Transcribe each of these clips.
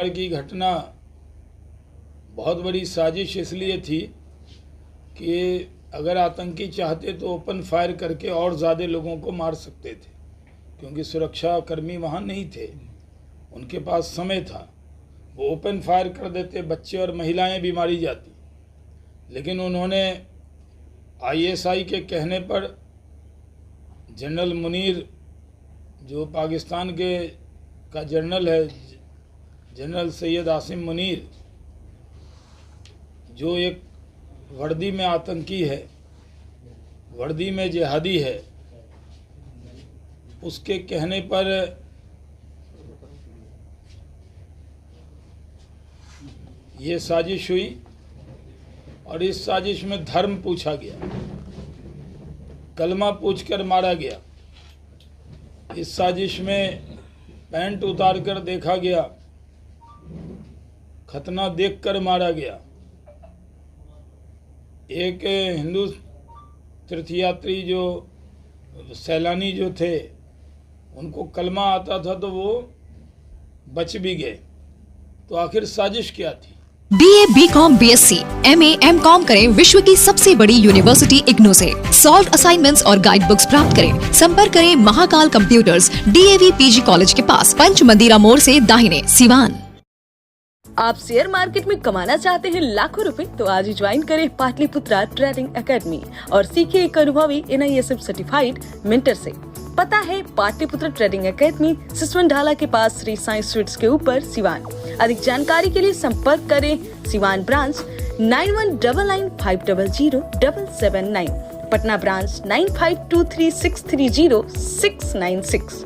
की घटना बहुत बड़ी साजिश इसलिए थी कि अगर आतंकी चाहते तो ओपन फायर करके और ज़्यादा लोगों को मार सकते थे, क्योंकि सुरक्षा कर्मी वहाँ नहीं थे, उनके पास समय था। वो ओपन फायर कर देते, बच्चे और महिलाएं भी मारी जाती। लेकिन उन्होंने आईएसआई के कहने पर जनरल मुनीर, जो पाकिस्तान के का जनरल है, जनरल सैयद आसिम मुनीर, जो एक वर्दी में आतंकी है, वर्दी में जिहादी है, उसके कहने पर ये साजिश हुई और इस साजिश में धर्म पूछा गया, कलमा पूछकर मारा गया। इस साजिश में पैंट उतार कर देखा गया, खतना देखकर मारा गया। एक हिंदू तीर्थयात्री जो सैलानी जो थे, उनको कलमा आता था तो वो बच भी गए। तो आखिर साजिश क्या थी? BA, BCom, BSc, MA, MCom करें विश्व की सबसे बड़ी यूनिवर्सिटी इग्नू से। सॉल्व असाइनमेंट्स और गाइड बुक्स प्राप्त करें। संपर्क करें Mahakal computers, DAV PG college के पास, पंच मंदिरा मोड़ से दाहिने, सिवान। आप शेयर मार्केट में कमाना चाहते हैं लाखों रुपए, तो आज ही ज्वाइन करें पाटलिपुत्रा ट्रेडिंग एकेडमी और सीखिए एक अनुभवी NISF सर्टिफाइड मेंटर से। पता है पाटलिपुत्रा ट्रेडिंग एकेडमी, सिसवन ढाला के पास श्री साई स्वीट्स के ऊपर, सिवान। अधिक जानकारी के लिए संपर्क करें Siwan branch 9199500779, Patna branch 9523630696।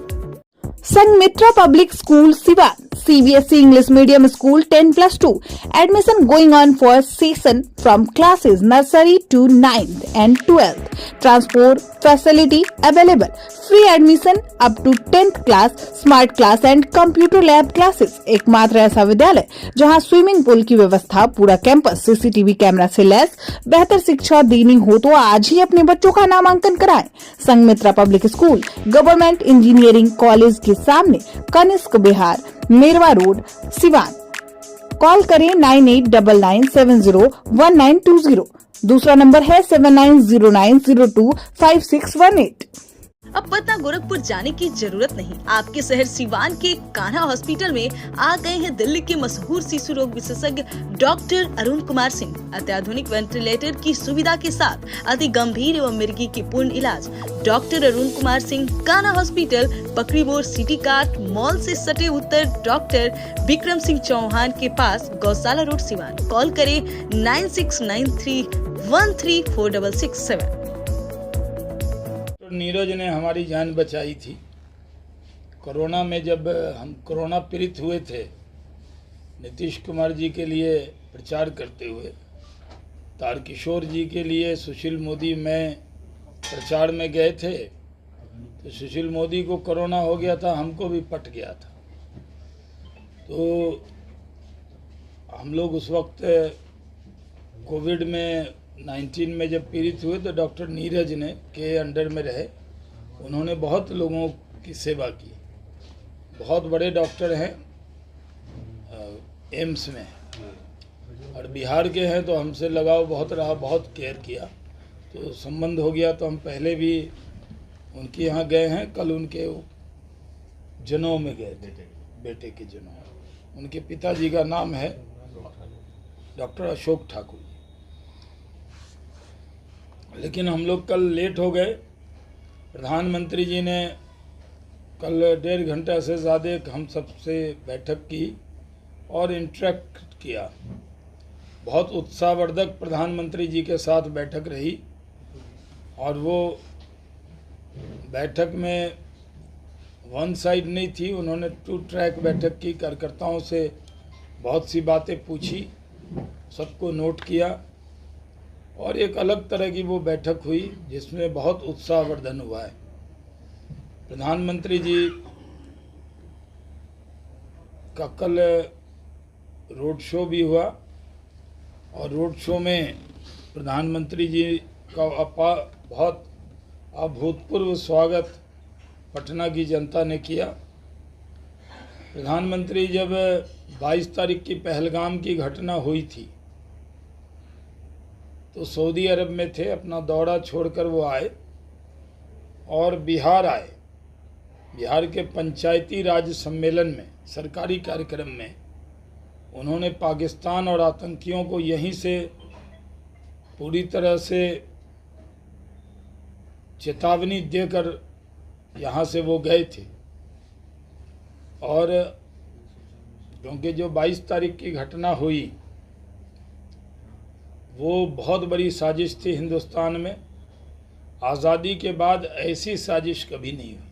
Sanghamitra public school Siwan, CBSE English Medium School 10+2. Admission going on for session from classes nursery to 9th and 12th. Transport facility available. Free admission up to 10th class, smart class and computer lab classes. एकमात्र ऐसा विद्यालय जहां swimming pool की व्यवस्था, पूरा campus CCTV camera से lace. बेहतर शिक्षा देनी हो तो आज ही अपने बच्चों का नामांकन कराएं। Sanghamitra public school, government engineering college के सामने, कनिष्क बिहार, मेरवा रोड, सिवान। कॉल करें 9899701920। दूसरा नंबर है 7909025618। अब पटना गोरखपुर जाने की जरूरत नहीं। आपके शहर सिवान के कान्हा हॉस्पिटल में आ गए हैं दिल्ली के मशहूर शिशु रोग विशेषज्ञ डॉक्टर अरुण कुमार सिंह। अत्याधुनिक वेंटिलेटर की सुविधा के साथ अति गंभीर एवं मिर्गी की पूर्ण इलाज। डॉक्टर अरुण कुमार सिंह, कान्हा हॉस्पिटल, पकड़ी मोड़, सिटी कार्ट मॉल से सटे उत्तर डॉक्टर विक्रम सिंह चौहान के पास, गौशाला रोड, सिवान। कॉल करें 9693134667। नीरज ने हमारी जान बचाई थी। कोरोना में जब हम कोरोना पीड़ित हुए थे, नीतीश कुमार जी के लिए प्रचार करते हुए, तारकिशोर जी के लिए सुशील मोदी में प्रचार में गए थे, तो सुशील मोदी को कोरोना हो गया था, हमको भी पट गया था। तो हम लोग उस वक्त कोविड में 19 में जब पीड़ित हुए तो डॉक्टर नीरज ने के अंडर में रहे। उन्होंने बहुत लोगों की सेवा की। बहुत बड़े डॉक्टर हैं, एम्स में, और बिहार के हैं, तो हमसे लगाव बहुत रहा, बहुत केयर किया। तो संबंध हो गया, तो हम पहले भी उनके यहाँ गए हैं। कल उनके जनेऊ में गए थे, बेटे के जनेऊ। उनके पिताजी का नाम है डॉक्टर अशोक ठाकुर। लेकिन हम लोग कल लेट हो गए। प्रधानमंत्री जी ने कल 1.5 घंटा से ज़्यादा हम सबसे बैठक की और इंटरेक्ट किया। बहुत उत्साहवर्धक प्रधानमंत्री जी के साथ बैठक रही, और वो बैठक में वन साइड नहीं थी। उन्होंने 2 ट्रैक बैठक की। कार्यकर्ताओं से बहुत सी बातें पूछी, सबको नोट किया, और एक अलग तरह की वो बैठक हुई जिसमें बहुत उत्साहवर्धन हुआ है। प्रधानमंत्री जी का कल रोड शो भी हुआ, और रोड शो में प्रधानमंत्री जी का बहुत अभूतपूर्व स्वागत पटना की जनता ने किया। प्रधानमंत्री जब 22 तारीख की पहलगाम की घटना हुई थी तो सऊदी अरब में थे, अपना दौरा छोड़कर वो आए और बिहार आए। बिहार के पंचायती राज सम्मेलन में, सरकारी कार्यक्रम में उन्होंने पाकिस्तान और आतंकियों को यहीं से पूरी तरह से चेतावनी देकर यहाँ से वो गए थे। और क्योंकि जो 22 तारीख की घटना हुई वो बहुत बड़ी साजिश थी हिंदुस्तान में। आज़ादी के बाद ऐसी साजिश कभी नहीं हुई।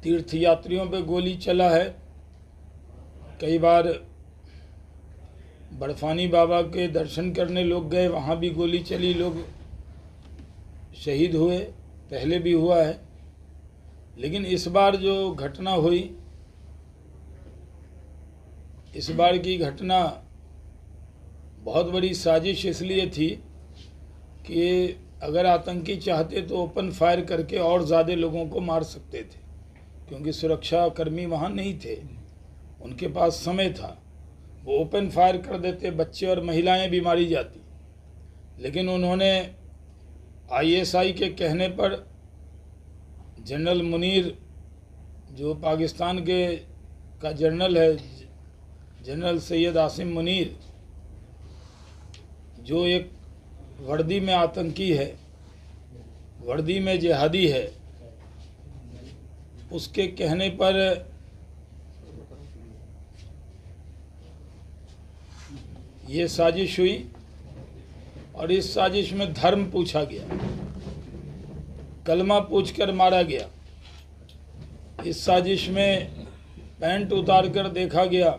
तीर्थयात्रियों पे गोली चला है, कई बार बर्फानी बाबा के दर्शन करने लोग गए, वहाँ भी गोली चली, लोग शहीद हुए, पहले भी हुआ है। लेकिन इस बार जो घटना हुई, इस बार की घटना बहुत बड़ी साजिश इसलिए थी कि अगर आतंकी चाहते तो ओपन फायर करके और ज़्यादा लोगों को मार सकते थे, क्योंकि सुरक्षा कर्मी वहाँ नहीं थे, उनके पास समय था। वो ओपन फायर कर देते, बच्चे और महिलाएं भी मारी जाती। लेकिन उन्होंने आईएसआई के कहने पर जनरल मुनीर, जो पाकिस्तान का जनरल है, जनरल सैयद आसिम मुनीर, जो एक वर्दी में आतंकी है, वर्दी में जिहादी है, उसके कहने पर ये साजिश हुई। और इस साजिश में धर्म पूछा गया, कलमा पूछकर मारा गया। इस साजिश में पैंट उतार कर देखा गया,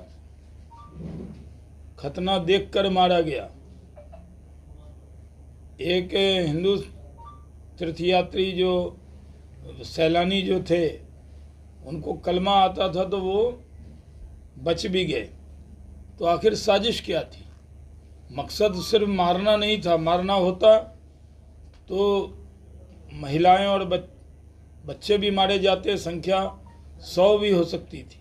खतना देखकर मारा गया। एक हिंदू तीर्थयात्री जो सैलानी जो थे, उनको कलमा आता था तो वो बच भी गए। तो आखिर साजिश क्या थी? मकसद सिर्फ मारना नहीं था। मारना होता तो महिलाएं और बच्चे भी मारे जाते, संख्या 100 भी हो सकती थी।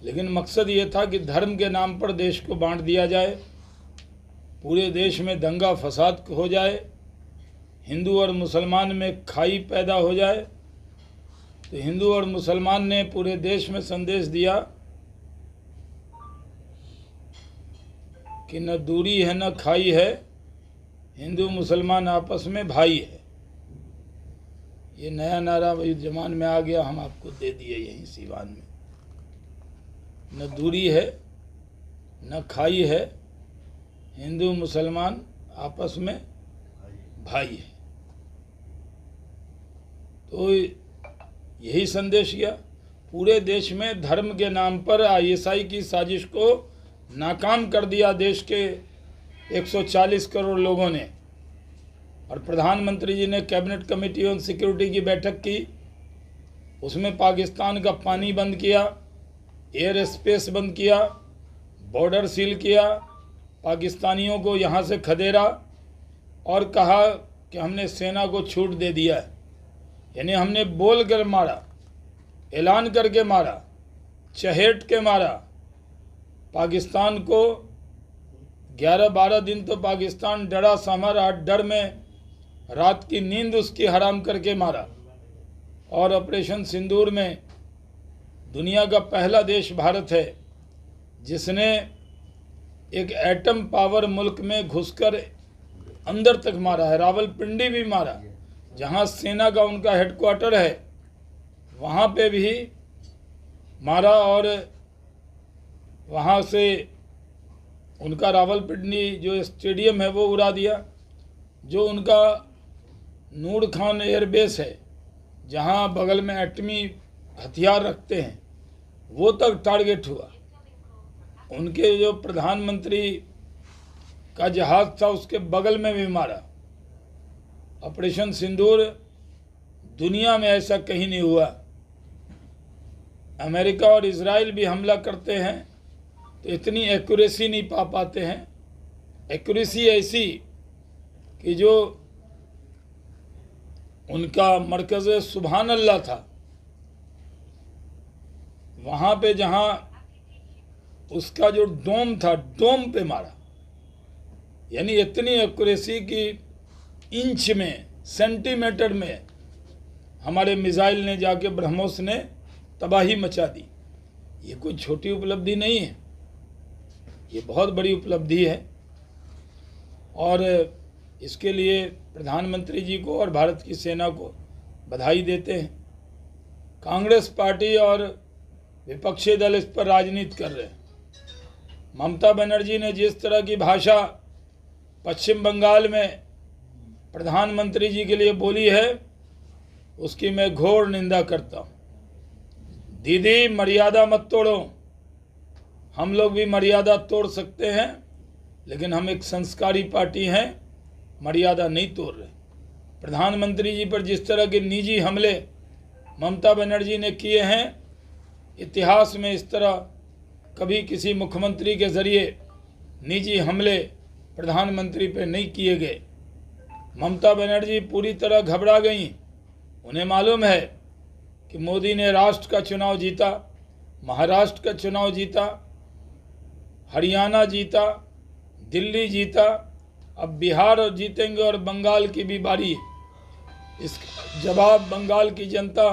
लेकिन मकसद ये था कि धर्म के नाम पर देश को बांट दिया जाए, पूरे देश में दंगा फसाद हो जाए, हिंदू और मुसलमान में खाई पैदा हो जाए। तो हिंदू और मुसलमान ने पूरे देश में संदेश दिया कि न दूरी है न खाई है, हिंदू मुसलमान आपस में भाई है। ये नया नारा जमान में आ गया, हम आपको दे दिए यहीं सीवान में। न दूरी है न खाई है, हिंदू मुसलमान आपस में भाई है। तो यही संदेश किया। पूरे देश में धर्म के नाम पर आईएसआई की साजिश को नाकाम कर दिया देश के 140 करोड़ लोगों ने। और प्रधानमंत्री जी ने कैबिनेट कमेटी ऑन सिक्योरिटी की बैठक की, उसमें पाकिस्तान का पानी बंद किया, एयर स्पेस बंद किया, बॉर्डर सील किया, पाकिस्तानियों को यहाँ से खदेड़ा और कहा कि हमने सेना को छूट दे दिया है। यानी हमने बोल कर मारा, ऐलान करके मारा, चहेट के मारा। पाकिस्तान को 11-12 दिन तो पाकिस्तान डरा सहमा रहा, डर में रात की नींद उसकी हराम करके मारा। और ऑपरेशन सिंदूर में दुनिया का पहला देश भारत है जिसने एक एटम पावर मुल्क में घुसकर अंदर तक मारा है। रावलपिंडी भी मारा, जहां सेना का उनका हेडक्वार्टर है, वहां पे भी मारा। और वहां से उनका रावलपिंडी जो स्टेडियम है वो उड़ा दिया। जो उनका नूर खान एयरबेस है, जहां बगल में एटमी हथियार रखते हैं, वो तक टारगेट हुआ। उनके जो प्रधानमंत्री का जहाज था उसके बगल में भी मारा। ऑपरेशन सिंदूर दुनिया में ऐसा कहीं नहीं हुआ। अमेरिका और इजराइल भी हमला करते हैं तो इतनी एक्यूरेसी नहीं पा पाते हैं। एक्यूरेसी ऐसी कि जो उनका मरकज़ सुभान अल्लाह था, वहाँ पे जहाँ उसका जो डोम था, डोम पे मारा, यानी इतनी एक्यूरेसी की इंच में, सेंटीमीटर में हमारे मिसाइल ने जाके ब्रह्मोस ने तबाही मचा दी। ये कोई छोटी उपलब्धि नहीं है, ये बहुत बड़ी उपलब्धि है और इसके लिए प्रधानमंत्री जी को और भारत की सेना को बधाई देते हैं। कांग्रेस पार्टी और विपक्षी दल इस पर राजनीति कर रहे हैं। ममता बनर्जी ने जिस तरह की भाषा पश्चिम बंगाल में प्रधानमंत्री जी के लिए बोली है, उसकी मैं घोर निंदा करता हूँ। दीदी, मर्यादा मत तोड़ो। हम लोग भी मर्यादा तोड़ सकते हैं, लेकिन हम एक संस्कारी पार्टी हैं, मर्यादा नहीं तोड़ रहे। प्रधानमंत्री जी पर जिस तरह के निजी हमले ममता बनर्जी ने किए हैं, इतिहास में इस तरह कभी किसी मुख्यमंत्री के जरिए निजी हमले प्रधानमंत्री पर नहीं किए गए। ममता बनर्जी पूरी तरह घबरा गईं। उन्हें मालूम है कि मोदी ने राष्ट्र का चुनाव जीता, महाराष्ट्र का चुनाव जीता, हरियाणा जीता, दिल्ली जीता, अब बिहार जीतेंगे और बंगाल की भी बारी है। इस जवाब बंगाल की जनता,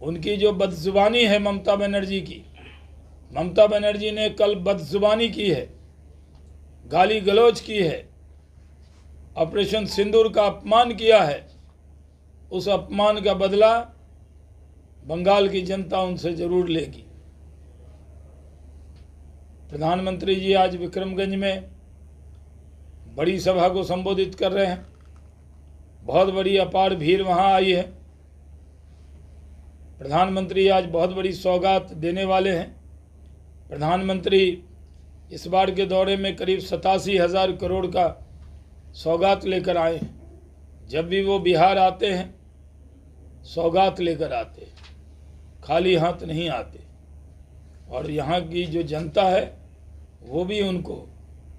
उनकी जो बदजुबानी है ममता बनर्जी की, ममता बनर्जी ने कल बदजुबानी की है, गाली गलौज की है, ऑपरेशन सिंदूर का अपमान किया है। उस अपमान का बदला बंगाल की जनता उनसे जरूर लेगी। प्रधानमंत्री जी आज विक्रमगंज में बड़ी सभा को संबोधित कर रहे हैं। बहुत बड़ी अपार भीड़ वहां आई है। प्रधानमंत्री आज बहुत बड़ी सौगात देने वाले हैं। प्रधानमंत्री इस बार के दौरे में करीब 87,000 करोड़ का सौगात लेकर आए हैं। जब भी वो बिहार आते हैं, सौगात लेकर आते हैं, खाली हाथ नहीं आते। और यहाँ की जो जनता है वो भी उनको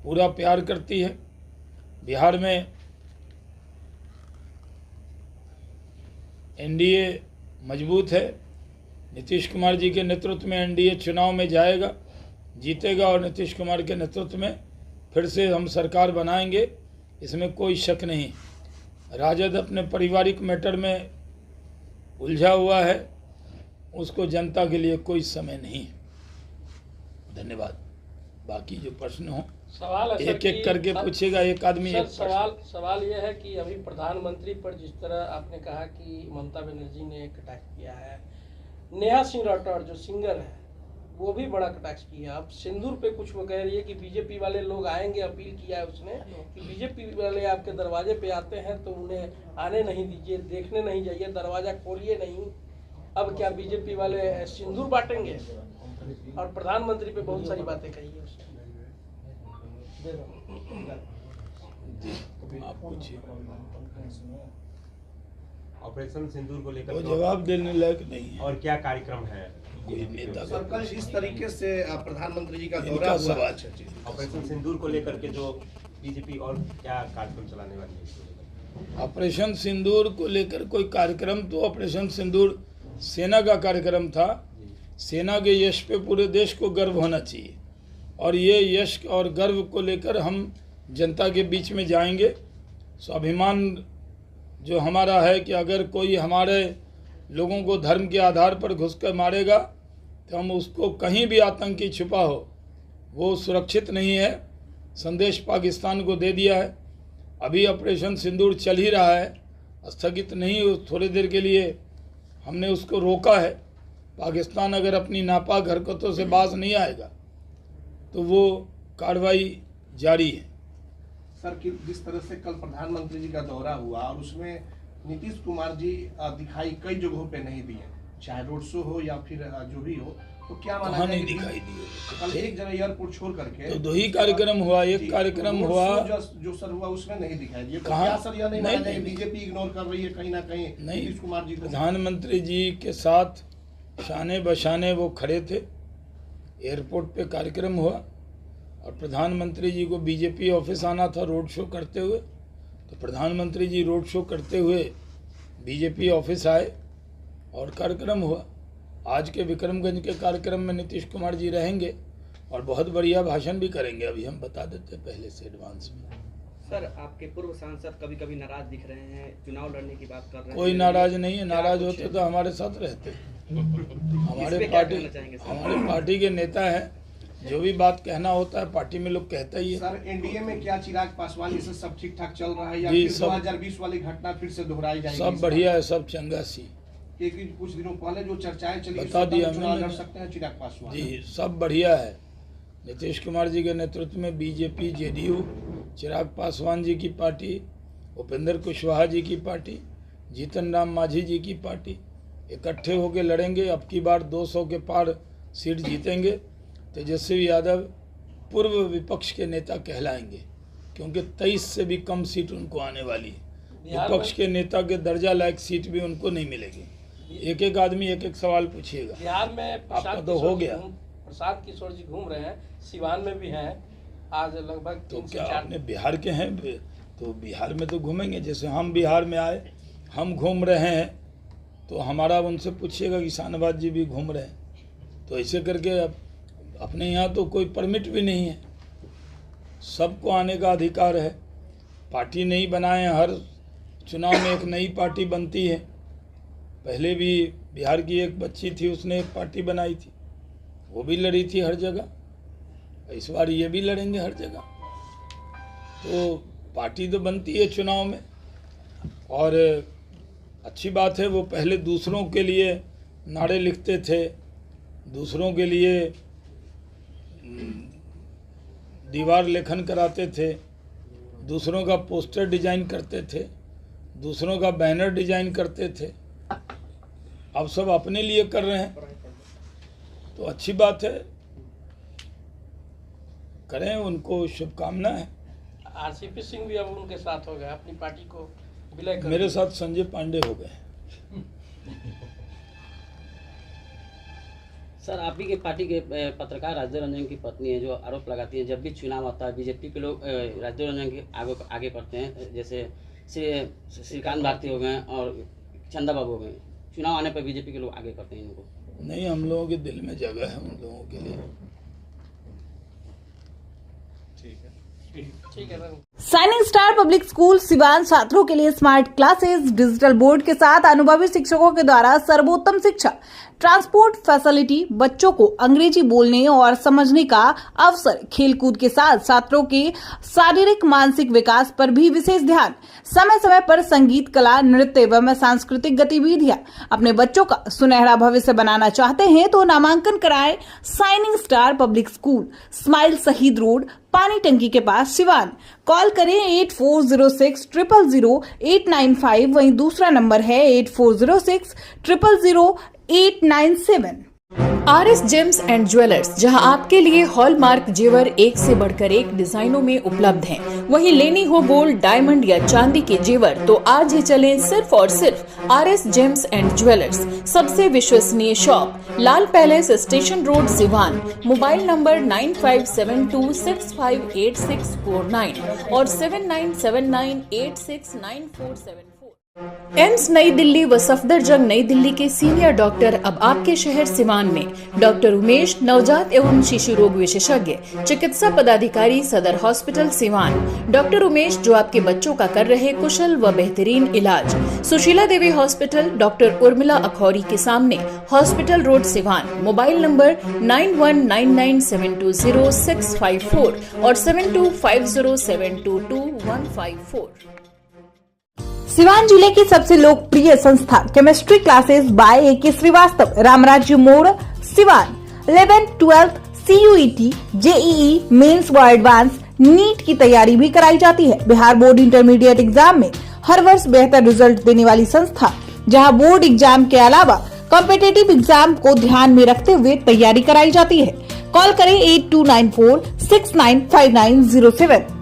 पूरा प्यार करती है। बिहार में एनडीए मजबूत है। नीतीश कुमार जी के नेतृत्व में एनडीए चुनाव में जाएगा, जीतेगा और नीतीश कुमार के नेतृत्व में फिर से हम सरकार बनाएंगे, इसमें कोई शक नहीं। राजद अपने पारिवारिक मैटर में उलझा हुआ है, उसको जनता के लिए कोई समय नहीं है। धन्यवाद। बाकी जो प्रश्न हो सवाल एक एक करके पूछेगा एक आदमी। एक सवाल यह है कि अभी प्रधानमंत्री पर जिस तरह आपने कहा कि ममता बनर्जी ने कटाक्ष किया है, नेहा सिंह राठौर जो सिंगर है वो भी बड़ा कटाक्ष किया। अब सिंदूर पे कुछ वो कह रही है कि बीजेपी वाले लोग आएंगे, अपील किया है उसने कि बीजेपी वाले आपके दरवाजे पे आते हैं तो उन्हें आने नहीं दीजिए, देखने नहीं जाइए, दरवाजा खोलिए नहीं। अब क्या बीजेपी वाले सिंदूर बांटेंगे? और प्रधानमंत्री पे बहुत सारी बातें कही है उसने। आप पूछिए। ऑपरेशन सिंदूर को लेकर वो जवाब देने लायक नहीं है। और क्या कार्यक्रम है? कोई नेता सर, कल इस तरीके से प्रधानमंत्री जी का दौरा इनका हुआ। सवाल। ऑपरेशन सिंदूर को लेकर के जो बीजेपी और क्या कार्यक्रम चलाने वाली है? ऑपरेशन सिंदूर को लेकर कोई कार्यक्रम, तो ऑपरेशन सिंदूर सेना का कार्यक्रम था। सेना के यश पे पूरे देश को गर्व होना चाहिए और ये यश और गर्व को लेकर हम जनता के बीच में जाएंगे। स्वाभिमान जो हमारा है कि अगर कोई हमारे लोगों को धर्म के आधार पर घुसकर मारेगा तो हम उसको, कहीं भी आतंकी छुपा हो, वो सुरक्षित नहीं है। संदेश पाकिस्तान को दे दिया है। अभी ऑपरेशन सिंदूर चल ही रहा है, स्थगित नहीं, थोड़ी देर के लिए हमने उसको रोका है। पाकिस्तान अगर अपनी नापाक हरकतों से बाज नहीं आएगा तो वो कार्रवाई जारी है। सर, कि जिस तरह से कल प्रधानमंत्री जी का दौरा हुआ और उसमें नीतीश कुमार जी दिखाई कई जगहों पे नहीं दिए, चाहे रोड शो हो या फिर जो भी हो, तो क्या माना कहाँ जाए नहीं कि दिखाई दिए? कल एक जगह एयरपोर्ट छोड़ करके तो 2 ही कार्यक्रम हुआ। एक कार्यक्रम रोड हुआ शो जो सर हुआ उसमें नहीं दिखाई दिए। तो कहाँ? क्या सर यह नहीं माना जाए नहीं। बीजेपी इग्नोर कर रही है कहीं ना कहीं नहीं। नीतीश कुमार जी को? प्रधानमंत्री जी के साथ शाने बशाने वो खड़े थे। एयरपोर्ट पे कार्यक्रम हुआ और प्रधानमंत्री जी को बीजेपी ऑफिस आना था रोड शो करते हुए, तो प्रधानमंत्री जी रोड शो करते हुए बीजेपी ऑफिस आए और कार्यक्रम हुआ। आज के विक्रमगंज के कार्यक्रम में नीतीश कुमार जी रहेंगे और बहुत बढ़िया भाषण भी करेंगे, अभी हम बता देते हैं पहले से एडवांस में। सर, आपके पूर्व सांसद कभी कभी नाराज दिख रहे हैं, चुनाव लड़ने की बात कर रहे हैं। कोई नाराज नहीं है, नाराज होते तो हमारे साथ रहते। हमारे पार्टी के नेता हैं, जो भी बात कहना होता है पार्टी में लोग कहता ही है। सर, एनडीए में क्या चिराग पासवान ये सब ठीक ठाक चल रहा है या जी, फिर 2020 वाली घटना फिर से दोहराई जाएगी? सब बढ़िया है, सब चंगा सी। कुछ दिनों पहले जो चर्चाएं चली, बता दिया चुनाव लड़ सकते हैं चिराग पासवान? जी, सब बढ़िया है। नीतीश कुमार जी के नेतृत्व में बीजेपी, जेडीयू, चिराग पासवान जी की पार्टी, उपेंद्र कुशवाहा जी की पार्टी, जीतन राम मांझी जी की पार्टी इकट्ठे होकर लड़ेंगे। अब की बार 200 के पार सीट जीतेंगे। तेजस्वी यादव पूर्व विपक्ष के नेता कहलाएंगे, क्योंकि 23 से भी कम सीट उनको आने वाली है। विपक्ष के नेता के दर्जा लायक सीट भी उनको नहीं मिलेगी। एक एक आदमी एक एक सवाल पूछिएगा। बिहार में आपका तो हो गया। प्रशांत किशोर जी घूम रहे हैं, सिवान में भी हैं, आज लगभग तो क्या आपने बिहार के हैं तो बिहार में तो घूमेंगे। जैसे हम बिहार में आए, हम घूम रहे हैं, तो हमारा उनसे पूछिएगा कि शाहनवाज जी भी घूम रहे हैं। तो ऐसे करके अपने यहाँ तो कोई परमिट भी नहीं है, सबको आने का अधिकार है। पार्टी नहीं बनाए, हर चुनाव में एक नई पार्टी बनती है। पहले भी बिहार की एक बच्ची थी, उसने एक पार्टी बनाई थी, वो भी लड़ी थी हर जगह। इस बार ये भी लड़ेंगे हर जगह। तो पार्टी तो बनती है चुनाव में, और अच्छी बात है। वो पहले दूसरों के लिए नारे लिखते थे, दूसरों के लिए दीवार लेखन कराते थे, दूसरों का पोस्टर डिजाइन करते थे, दूसरों का बैनर डिजाइन करते थे। अब सब अपने लिए कर रहे हैं, तो अच्छी बात है, करें, उनको शुभकामना है। आरसीपी सिंह भी अब उनके साथ हो गए, अपनी पार्टी को विलय कर मेरे साथ संजय पांडे हो गए। सर, आप ही के पार्टी के पत्रकार राज्य रंजन की पत्नी है, जो आरोप लगाती है जब भी चुनाव आता है बीजेपी के लोग राज्य रंजन के आगे करते हैं। जैसे श्रीकांत भारती हो गए और चंदा बाबू हो गए, चुनाव आने पर बीजेपी के लोग आगे करते हैं इनको। नहीं, हम लोगों के दिल में जगह है उन लोगों के लिए। ठीक है। Shining star public school Siwan छात्रों के लिए स्मार्ट क्लासेस, डिजिटल बोर्ड के साथ अनुभवी शिक्षकों के द्वारा सर्वोत्तम शिक्षा, ट्रांसपोर्ट फैसिलिटी, बच्चों को अंग्रेजी बोलने और समझने का अवसर, खेलकूद के साथ छात्रों के शारीरिक मानसिक विकास पर भी विशेष ध्यान, समय समय पर संगीत, कला, नृत्य एवं सांस्कृतिक गतिविधियां। अपने बच्चों का सुनहरा भविष्य बनाना चाहते हैं तो नामांकन कराएं shining star public school, smile शहीद रोड, पानी टंकी के पास, सिवान। कॉल करें 8406 000 895। वहीं दूसरा नंबर है 8406 000 897। RS जेम्स एंड ज्वेलर्स, जहां आपके लिए हॉलमार्क जेवर एक से बढ़कर एक डिजाइनों में उपलब्ध हैं। वहीं लेनी हो गोल्ड, डायमंड या चांदी के जेवर तो आज ही चलें सिर्फ और सिर्फ RS जेम्स एंड ज्वेलर्स। सबसे विश्वसनीय shop, Lal palace, station road, Siwan. Mobile number 9572658649 और 7979869474। एम्स नई दिल्ली व सफदरजंग नई दिल्ली के सीनियर डॉक्टर अब आपके शहर सिवान में। डॉक्टर उमेश, नवजात एवं शिशु रोग विशेषज्ञ, चिकित्सा पदाधिकारी, सदर हॉस्पिटल सिवान। डॉक्टर उमेश जो आपके बच्चों का कर रहे कुशल व बेहतरीन इलाज। सुशीला देवी हॉस्पिटल, डॉक्टर उर्मिला अखौरी के सामने, hospital road, Siwan. Mobile number 9199720654 और 7250722154। सिवान जिले की सबसे लोकप्रिय संस्था chemistry classes by AK Shrivastava, Ramrajya मोड़, Siwan. 11th 12th CUET, JEE mains व एडवांस नीट की तैयारी भी कराई जाती है। बिहार बोर्ड इंटरमीडिएट एग्जाम में हर वर्ष बेहतर रिजल्ट देने वाली संस्था, जहां बोर्ड एग्जाम के अलावा कॉम्पिटिटिव एग्जाम को ध्यान में रखते हुए तैयारी कराई जाती है। कॉल करें 8294 695907।